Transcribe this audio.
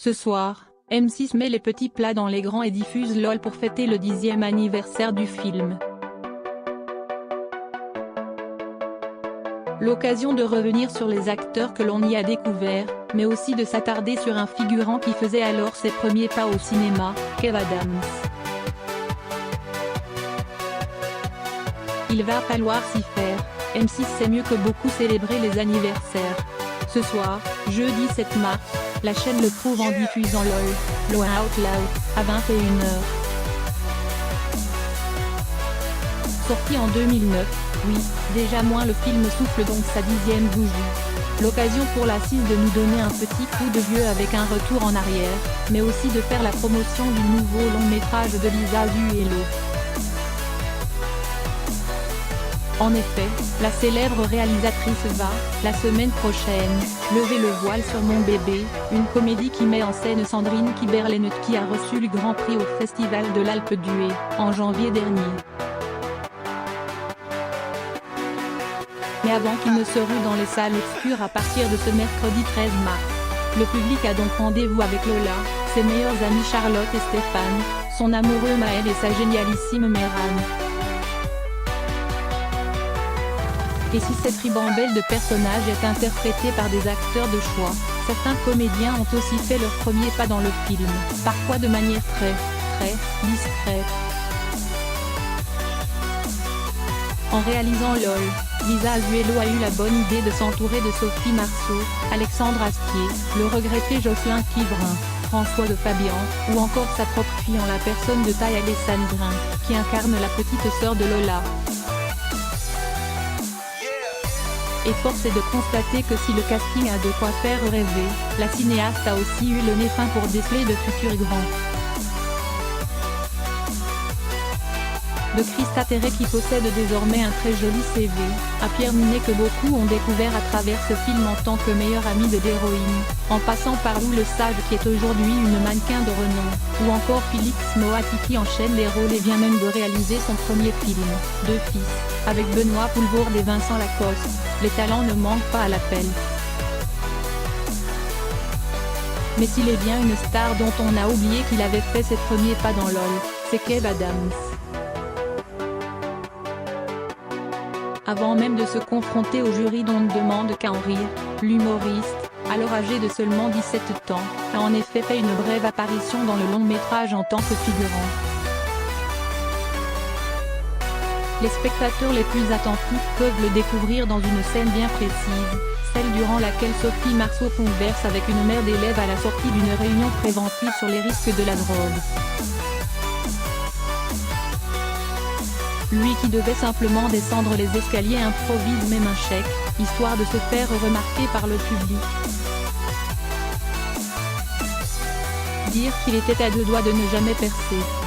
Ce soir, M6 met les petits plats dans les grands et diffuse LOL pour fêter le 10e anniversaire du film. L'occasion de revenir sur les acteurs que l'on y a découverts, mais aussi de s'attarder sur un figurant qui faisait alors ses premiers pas au cinéma, Kev Adams. Il va falloir s'y faire, M6 sait mieux que beaucoup célébrer les anniversaires. Ce soir, jeudi 7 mars, la chaîne le prouve en diffusant LOL Out Loud, à 21h. Sorti en 2009, oui, déjà moins le film souffle donc sa 10e bougie. L'occasion pour la 6 de nous donner un petit coup de vieux avec un retour en arrière, mais aussi de faire la promotion du nouveau long métrage de Lisa Zuello. En effet, la célèbre réalisatrice va, la semaine prochaine, lever le voile sur Mon bébé, une comédie qui met en scène Sandrine Kiberlen qui a reçu le Grand Prix au Festival de l'Alpe d'Huez, en janvier dernier. Mais avant qu'il ne se rue dans les salles obscures à partir de ce mercredi 13 mars. Le public a donc rendez-vous avec Lola, ses meilleures amies Charlotte et Stéphane, son amoureux Maël et sa génialissime Mehran. Et si cette ribambelle de personnages est interprétée par des acteurs de choix, certains comédiens ont aussi fait leur premier pas dans le film, parfois de manière très discrète. En réalisant LOL, Lisa Zuello a eu la bonne idée de s'entourer de Sophie Marceau, Alexandre Astier, le regretté Jocelyn Quiverin, François de Fabian, ou encore sa propre fille en la personne de Thaïa Alessandrin, qui incarne la petite sœur de Lola. Et force est de constater que si le casting a de quoi faire rêver, la cinéaste a aussi eu le nez fin pour déceler de futurs grands. De Christa Terré qui possède désormais un très joli CV, à Pierre Ninet que beaucoup ont découvert à travers ce film en tant que meilleur ami de l'héroïne, en passant par Lou Le Sage qui est aujourd'hui une mannequin de renom, ou encore Félix Moati qui enchaîne les rôles et vient même de réaliser son premier film, Deux fils, avec Benoît Poulvoorde et Vincent Lacoste. Les talents ne manquent pas à l'appel. Mais s'il est bien une star dont on a oublié qu'il avait fait ses premiers pas dans LOL, c'est Kev Adams. Avant même de se confronter au jury dont ne demande qu'à en rire, l'humoriste, alors âgé de seulement 17 ans, a en effet fait une brève apparition dans le long métrage en tant que figurant. Les spectateurs les plus attentifs peuvent le découvrir dans une scène bien précise, celle durant laquelle Sophie Marceau converse avec une mère d'élèves à la sortie d'une réunion préventive sur les risques de la drogue. Lui qui devait simplement descendre les escaliers improvise même un chèque, histoire de se faire remarquer par le public. Dire qu'il était à deux doigts de ne jamais percer.